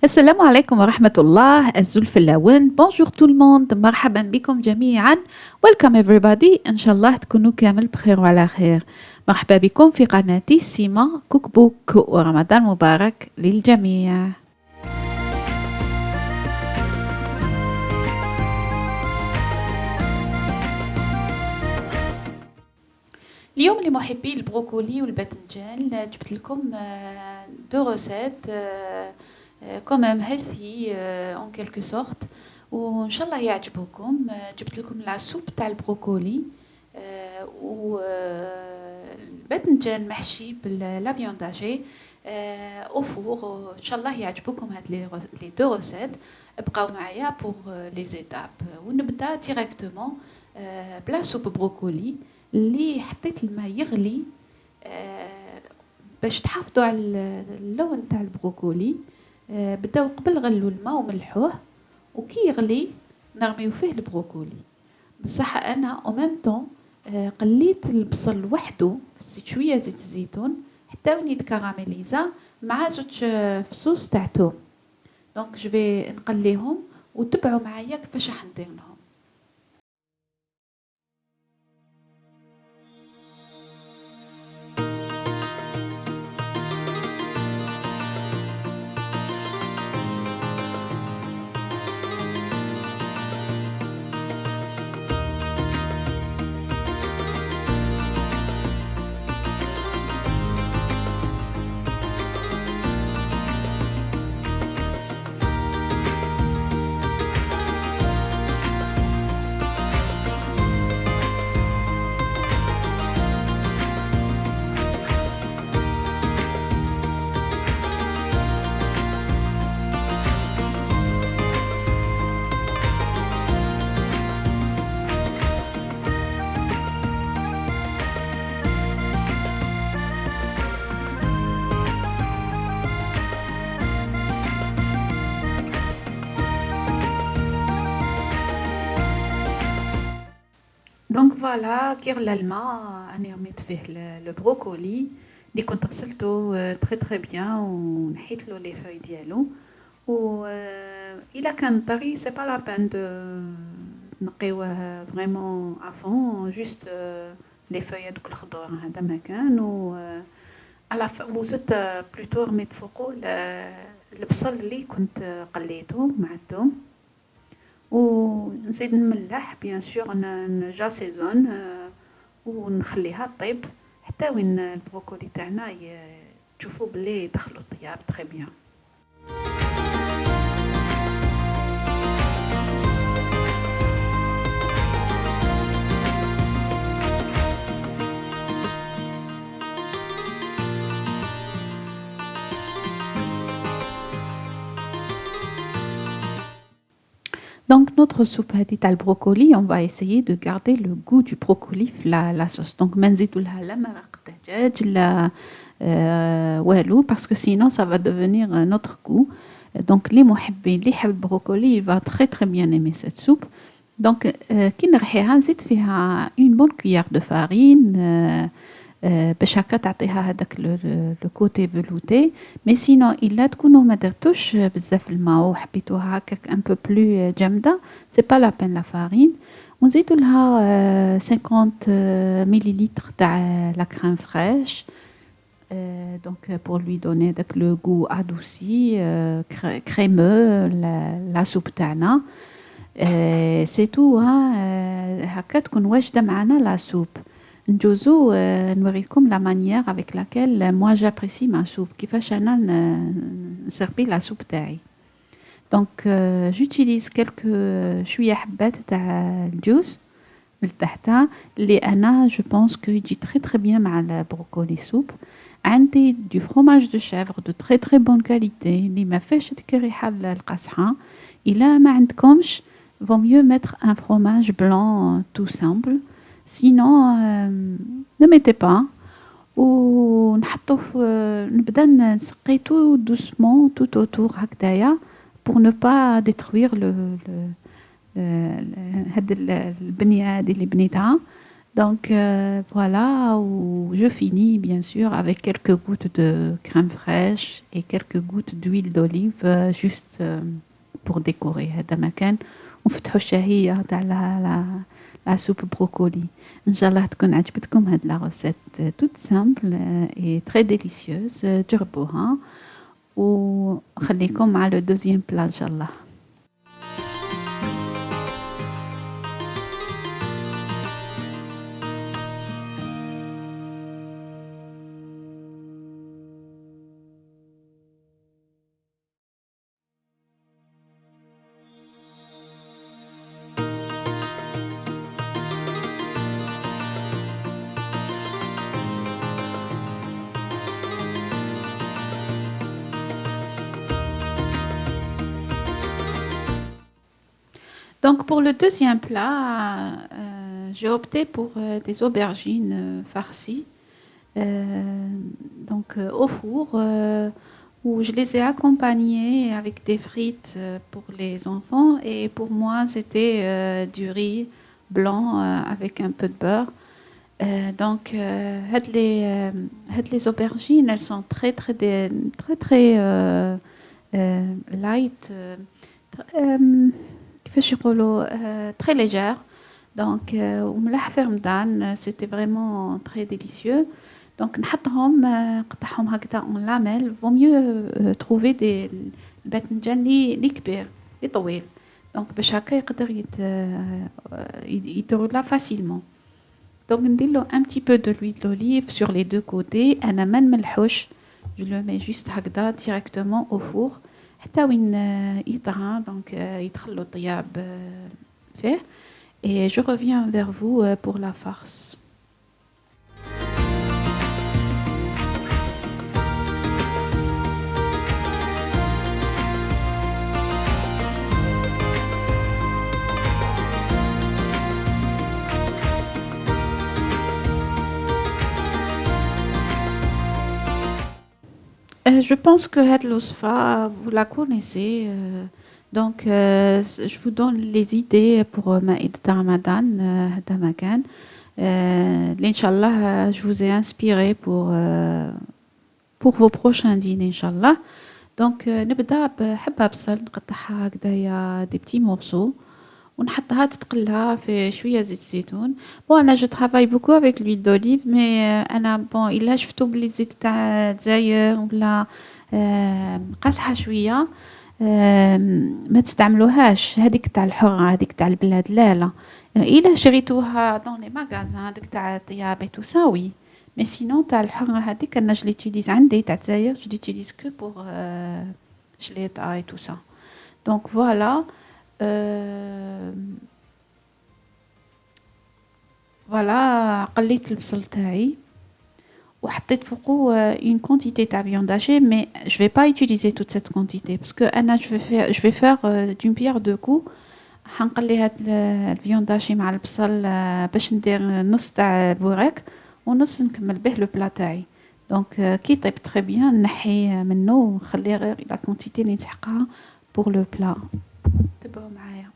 السلام عليكم ورحمة الله الزلف اللون. Bonjour tout le monde. مرحبا بكم جميعا. Welcome everybody. إن شاء الله تكونوا كامل بخير وعلى خير. مرحبا بكم في قناتي سيما كوك بوك، ورمضان مبارك للجميع. اليوم لمحبي البروكولي والباذنجان جبت لكم دو روسيت quand même healthy en quelque sorte، وان شاء الله يعجبوكم. جبت لكم لا سوب تاع البروكولي والباذنجان محشي بلا فيونداجي او فور. ان شاء الله يعجبوكم هاد لي دو روسيت. بقاو معايا بور لي زيتاب، ونبدا ديريكتومون بلا سوب بروكولي اللي حطيت الماء يغلي باش تحافظوا على اللون تاع البروكولي. بداو قبل غلوا الماء وملحوه، وكي يغلي نرميو فيه البروكولي. بصح انا او ميم طون قليت البصل وحده في زيت، شويه زيت الزيتون حتى وني كراميليزا مع زوج فصوص تاع توم. دونك جو في نقليهم وتبعوا معايا كيفاش راح ندير لهم. دونك فوالا كي غلا الماء اني رميت فيه البروكولي اللي كنت غسلته تري تري بيان، ونحيت له لي فوي ديالو. و الا كان طري سي با لا بان دو نقيوه فريمون افون، جوست لي فوي دوك الخضور هذا ما كان. و على وزدت بلوتو رميت فوقو البصل اللي كنت قليته مع الثوم، ونزيد نملح بيان سور، نجاسيزون ونخليها طيب حتى وين البروكولي تاعنا تشوفوا بلي دخلوا الطياب تري بيان. Donc notre soupe هذه تاع البروكولي on va essayer de garder le goût du brocoli في la sauce. Donc ما نزيدو لها لا مرق دجاج لا والو parce que sinon ça va devenir un autre goût. Donc اللي محبين اللي يحب البروكولي il va très très bien aimer cette soupe. Donc كي نرحيها نزيد فيها une bonne cuillère de farine باش هكا تعطيها هذاك لو كوتي فلوتي. مي سينو الا تكونوا ما درتوش بزاف الماء وحبيتوها هكاك ان بو بلو جامده سي با لا بين لا فارين. ونزيدوا لها 50 مليلتر تاع لا كريم فريش دونك pour lui donner داك لو غو ادوسي كريمو لا سوب تاعنا. سي تو هكا تكون واجده معنا لا سوب. نجوزو نوريكم la manière avec laquelle moi j'apprécie ma soupe، كيفاش انا نسربي لا سوب تاعي. دونك j'utilise quelques شويه حبات تاع الجوز من تحتها اللي انا je pense que يجي très très bien مع البروكولي سوب. عندي du fromage de chèvre de très très bonne qualité اللي ما فيهش ديك الريحه القاصحه. الا ما عندكمش vaut mieux mettre un fromage blanc tout simple. Sinon ne mettez pas. ونحطو نبدا نسقي tout doucement tout autour هكذايا pour ne pas détruire هاد البنيه هادي اللي بنيتها. Donc voilà, où je finis bien sûr avec quelques gouttes de crème fraîche et quelques gouttes d'huile d'olive juste pour décorer. هذا ما كان ونفتحوا الشهية تاع la soupe brocoli. إن شاء الله تكون عجبتكم هاد la recette toute simple et très délicieuse. جربوها وخليكم مع le deuxième plat إن شاء الله. Donc pour le deuxième plat, j'ai opté pour des aubergines farcies, euh, donc au four, où je les ai accompagnées avec des frites pour les enfants et pour moi c'était du riz blanc avec un peu de beurre. Donc had les aubergines, elles sont très très light. كيفاش يقولوا très légère. Donc وملاح في رمضان c'était vraiment très délicieux. Donc نحطهم نقطعهم هكذا en lamelles. Vaut mieux trouver des الباذنجان اللي كبير اللي طويل. Donc باش هكا يقدر يدور facilement. Donc ندير له un petit peu de l'huile d'olive sur les deux côtés. أنا ما نملحوش. Je le mets juste هكذا directement au four. حتى وين يطهى donc يدخل له الطياب فيه. Et je reviens vers vous pour la farce. Je pense que هاد الوصفة vous la connaissez. Donc je vous donne les idées pour مائدة رمضان هذا ما كان. اللي إن شاء الله je vous ai inspiré pour vos prochains dîners إن شاء الله. Donc نبدأ بحبة بصل نقطعها هكذايا دي بتي مورسو ونحطها تتقلها في شوية زيت زيتون. بون انا جو ترافاي بوكو افيك لويل دوليف مي انا بون الا شفتو بلي الزيت تاع الجزائر ولا قاصحة شوية ما تستعملوهاش. هذيك تاع الحرة هذيك تاع البلاد لا الا شريتوها دون لي ماغازان هذيك تاع الطياب اي تو سا وي مي سينون تاع الحرة هذيك انا جو ليتيليز عندي تاع الجزائر جو ليتيليز كو بور شليطة اي تو سا. دونك فوالا فوالا قليت البصل تاعي وحطيت فوقو une quantité تاع viande hachée mais je vais pas utiliser toute cette quantité parce que انا je vais faire d'une pierre deux coups. حنقلي هاد الفيوند هاشي مع البصل باش ندير نص تاع البوراك ونص نكمل به لو بلا تاعي. دونك كي طيب تري بيان نحي منه ونخلي غير لا كونتيتي اللي نسحقها pour le plat. تبعوا معايا.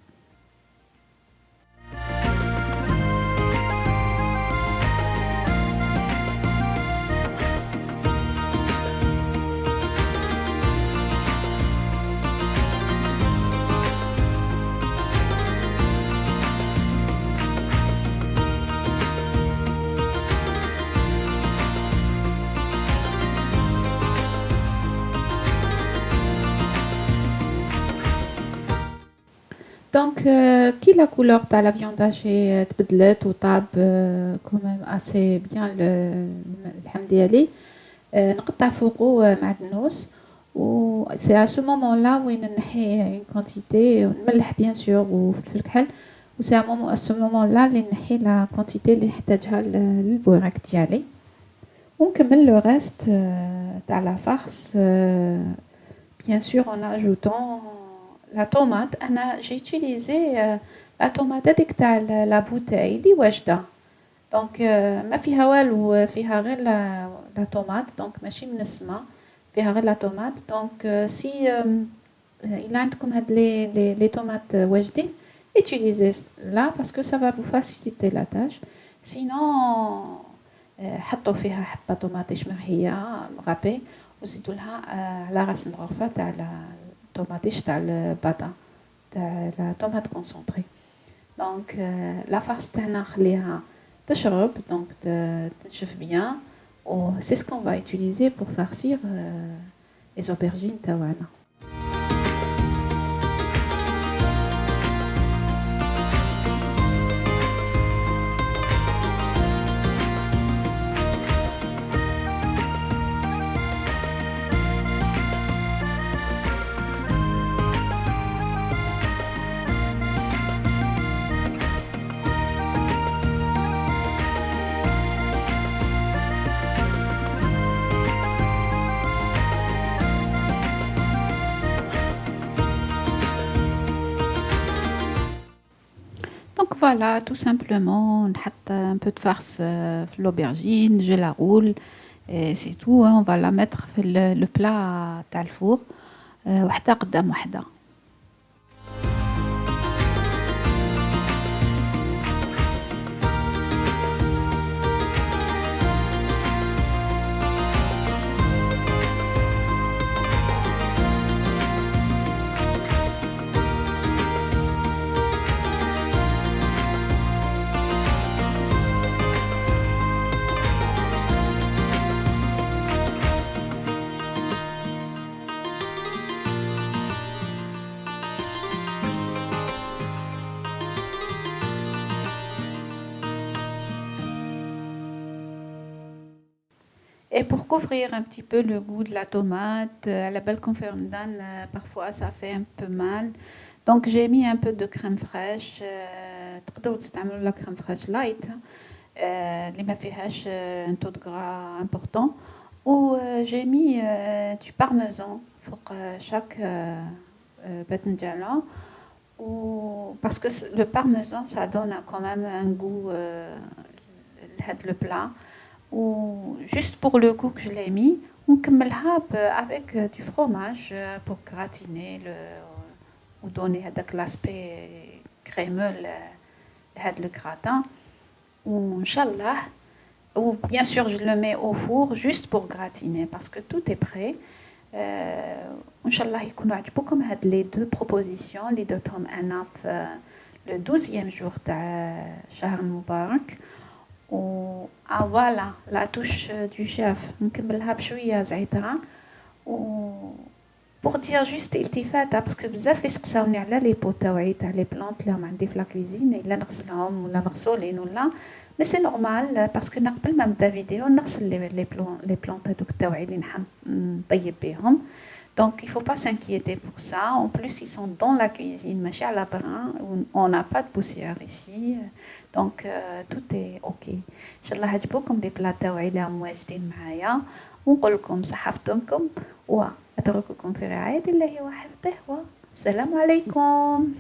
Donc, qui la couleur de la viande hachée تبدلت وطاب quand même assez bien اللحم ديالي نقطع فوقه معدنوس و c'est à ce moment-là وين نحي une quantité نملح bien sûr وفلفل كحل و c'est à ce moment-là اللي نحي la quantité اللي نحتاجها للبوراك ديالي ونكمل le reste تاع la farce bien sûr en ajoutant la tomate. J'ai utilisé la tomate هذيك تاع la bouteille اللي واجدة. Donc ما فيها والو فيها غير la tomate donc ماشي منسمة فيها غير la tomate. Donc si إلا عندكم هاد les tomates واجدين utilisez là parce que ça va vous faciliter la tâche. sinon حطوا فيها حبة طوماطيش مرحية غابي وزيدوا لها على راس مغرفة تاع الطوماطيش تاع الباطا تاع لا طوماط كونسونطري. دونك لا فارس تاعنا نخليها تشرب دونك تنشف بيان و سي سكون فا utiliser pour farcir les aubergines تاعنا. Donc voilà, tout simplement, on نحط un peu de farce في l'aubergine, je la roule et c'est tout, hein, on va la mettre في le plat تاع الفور وحدة قدام وحدة. Et pour couvrir un petit peu le goût de la tomate, à la belle confirmedane, parfois ça fait un peu mal. Donc j'ai mis un peu de crème fraîche. تقدروا تستعملوا la crème fraîche light اللي ما فيهاش un taux de gras important. Ou j'ai mis du parmesan فوق chaque باذنجانة. Parce que le parmesan ça donne quand même un goût le plat. Ou juste pour le goût que je l'ai mis, on كملها avec du fromage pour gratiner ou donner l'aspect crémeux le gratin. Ou Inch'Allah, ou bien sûr je le mets au four juste pour gratiner parce que tout est prêt. Inch'Allah يكونوا عجبوكم هاد les deux propositions اللي درتهم أنا في le 12e jour تاع شهر مبارك. و فوالا لا توش دو شيف نكملها بشويه زعتره و بوغ دير جوست التفاته باسكو بزاف لي سقساوني على لي بو تاوعي تاع لي بلانط اللي عندي في لا كوزين الا نغسلهم ولا مغسولين ولا مي سي نورمال باسكو انا قبل ما نبدا فيديو نغسل لي بلانط هذوك تاوعي اللي نطيب بهم. Donc il faut pas s'inquiéter pour ça. En plus ils sont dans la cuisine, ماشي على برا. On n'a pas de poussière ici. Donc tout est OK. إن شاء الله عجبوكم لي بلا تاوعي اللي راهم واجدين معايا ونقول لكم صحفتكم وأترككم في رعاية الله وحفظه والسلام عليكم.